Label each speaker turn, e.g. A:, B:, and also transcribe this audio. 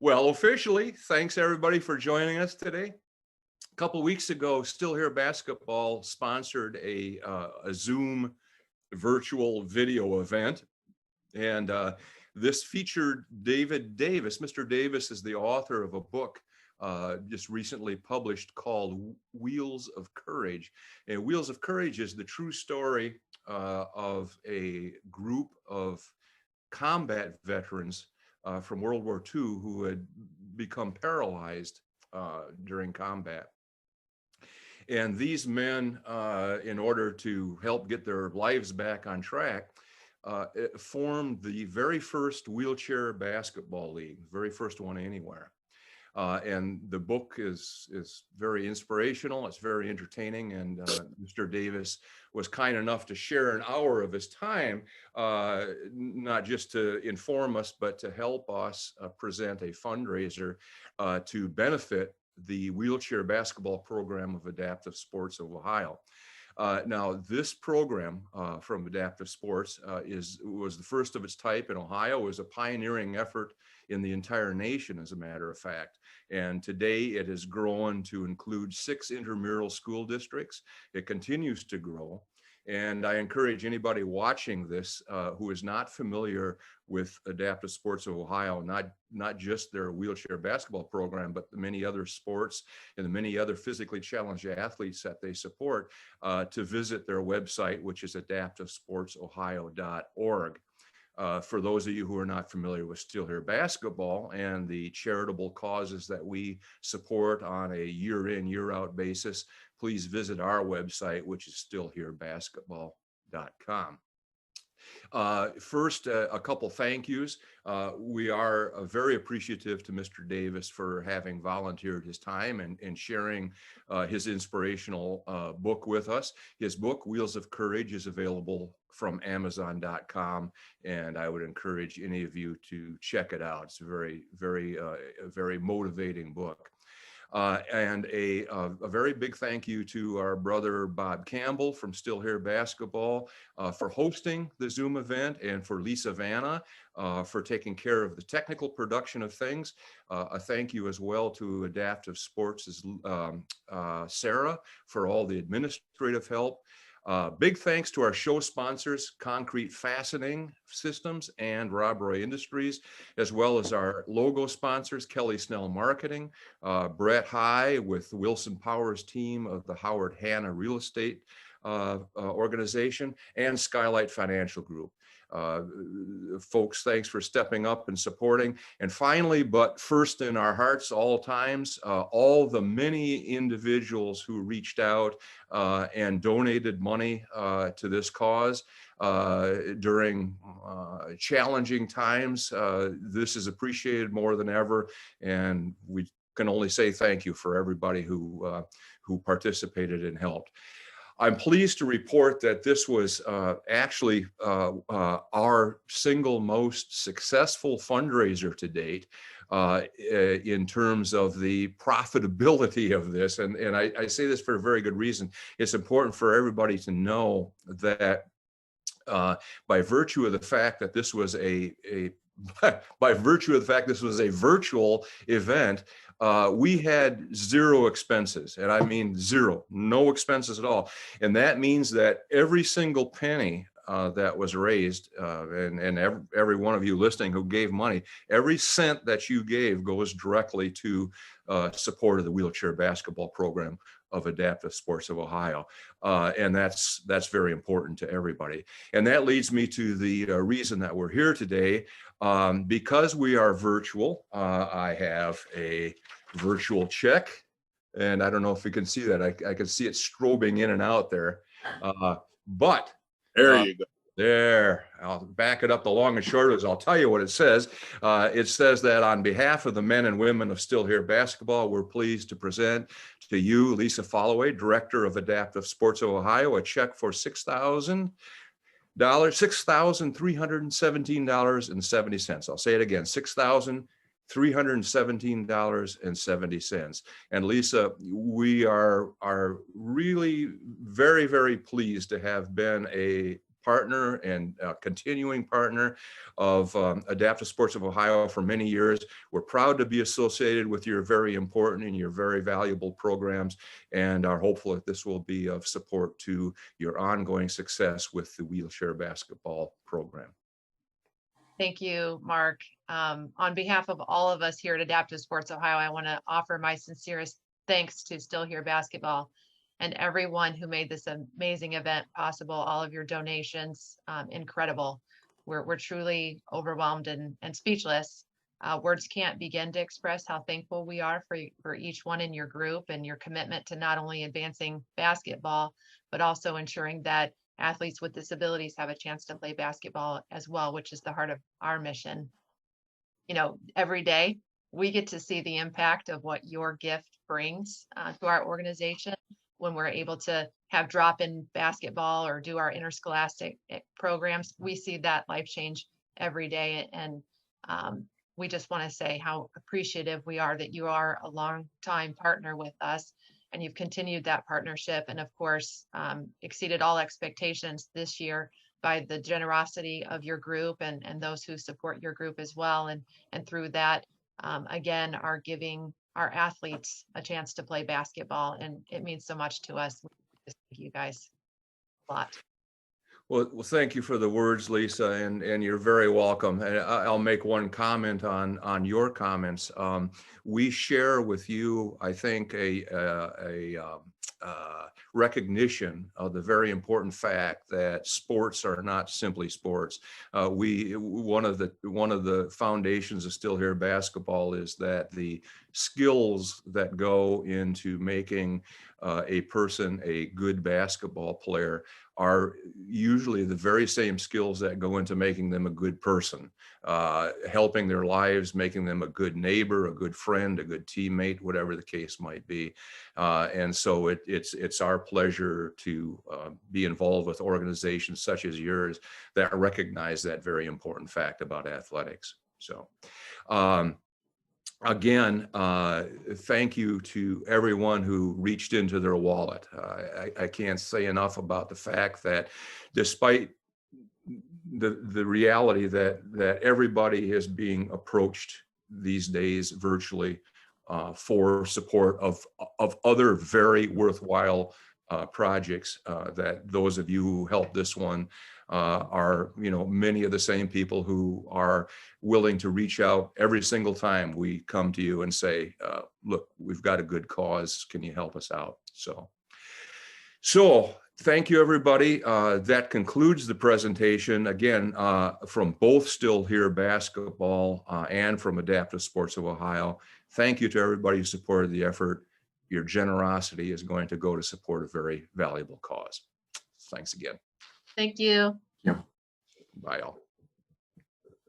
A: Well, officially, thanks everybody for joining us today. A couple weeks ago, Still Here Basketball sponsored a Zoom virtual video event, and this featured David Davis. Mr. Davis is the author of a book just recently published called Wheels of Courage. And Wheels of Courage is the true story of a group of combat veterans from World War II who had become paralyzed during combat. And these men, in order to help get their lives back on track, formed the very first wheelchair basketball league, very first one anywhere. And the book is very inspirational. It's very entertaining. And Mr. Davis was kind enough to share an hour of his time, not just to inform us, but to help us present a fundraiser to benefit the wheelchair basketball program of Adaptive Sports of Ohio. Now, this program from Adaptive Sports was the first of its type in Ohio. It was a pioneering effort in the entire nation, as a matter of fact. And today it has grown to include 6 intramural school districts. It continues to grow. And I encourage anybody watching this who is not familiar with Adaptive Sports of Ohio, not just their wheelchair basketball program, but the many other sports and the many other physically challenged athletes that they support, to visit their website, which is adaptivesportsohio.org. For those of you who are not familiar with Still Here Basketball and the charitable causes that we support on a year in, year out basis, please visit our website, which is stillherebasketball.com. First, a couple thank yous. We are very appreciative to Mr. Davis for having volunteered his time and sharing his inspirational book with us. His book, Wheels of Courage, is available from Amazon.com, and I would encourage any of you to check it out. It's a very motivating book. And a very big thank you to our brother Bob Campbell from Still Here Basketball for hosting the Zoom event, and for Lisa Vanna for taking care of the technical production of things. A thank you as well to Adaptive Sports' Sarah for all the administrative help. Big thanks to our show sponsors, Concrete Fastening Systems and Rob Roy Industries, as well as our logo sponsors, Kelly Snell Marketing, Brett High with Wilson Powers team of the Howard Hanna Real Estate organization, and Skylight Financial Group. Folks, thanks for stepping up and supporting. And finally, but first in our hearts all times, all the many individuals who reached out and donated money to this cause during challenging times. This is appreciated more than ever, and we can only say thank you for everybody who participated and helped. I'm pleased to report that this was actually our single most successful fundraiser to date in terms of the profitability of this. And I say this for a very good reason. It's important for everybody to know that by virtue of the fact that this was a virtual event, we had zero expenses, and I mean zero, no expenses at all. And that means that every single penny that was raised, and every one of you listening who gave money, every cent that you gave goes directly to support of the wheelchair basketball program of Adaptive Sports of Ohio. And that's very important to everybody. And that leads me to the reason that we're here today. Because we are virtual, I have a virtual check, and I don't know if you can see that. I can see it strobing in and out there. But
B: there you go.
A: There, I'll back it up. The long and short is, I'll tell you what it says. It says that on behalf of the men and women of Still Here Basketball, we're pleased to present to you, Lisa Followay, Director of Adaptive Sports of Ohio, a check for $6,317.70. I'll say it again, $6,317.70. And Lisa, we are really very, very pleased to have been a partner and continuing partner of Adaptive Sports of Ohio for many years. We're proud to be associated with your very important and your very valuable programs, and are hopeful that this will be of support to your ongoing success with the wheelchair basketball program.
B: Thank you, Mark. On behalf of all of us here at Adaptive Sports Ohio, I want to offer my sincerest thanks to Still Here Basketball and everyone who made this amazing event possible. All of your donations, incredible. We're truly overwhelmed and speechless. Words can't begin to express how thankful we are for each one in your group and your commitment to not only advancing basketball, but also ensuring that athletes with disabilities have a chance to play basketball as well, which is the heart of our mission. You know, every day we get to see the impact of what your gift brings to our organization when we're able to have drop-in basketball or do our interscholastic programs. We see that life change every day. And we just want to say how appreciative we are that you are a long-time partner with us, and you've continued that partnership, and of course exceeded all expectations this year by the generosity of your group and those who support your group as well, and through that again are giving our athletes a chance to play basketball, and it means so much to us. Thank you guys a lot.
A: Well, thank you for the words, Lisa, and you're very welcome. And I'll make one comment on your comments. We share with you, I think, a recognition of the very important fact that sports are not simply sports. One of the foundations of Still Here Basketball is that the skills that go into making a person a good basketball player are usually the very same skills that go into making them a good person, helping their lives, making them a good neighbor, a good friend, a good teammate, whatever the case might be. And so it's our pleasure to be involved with organizations such as yours that recognize that very important fact about athletics. So again, thank you to everyone who reached into their wallet. I can't say enough about the fact that despite the reality that everybody is being approached these days virtually for support of other very worthwhile projects, that those of you who helped this one are, many of the same people who are willing to reach out every single time we come to you and say, look, we've got a good cause. Can you help us out? So thank you, everybody. That concludes the presentation. Again, from both Still Here Basketball and from Adaptive Sports of Ohio, thank you to everybody who supported the effort. Your generosity is going to go to support a very valuable cause. Thanks again.
B: Thank you.
A: Yeah. Bye all.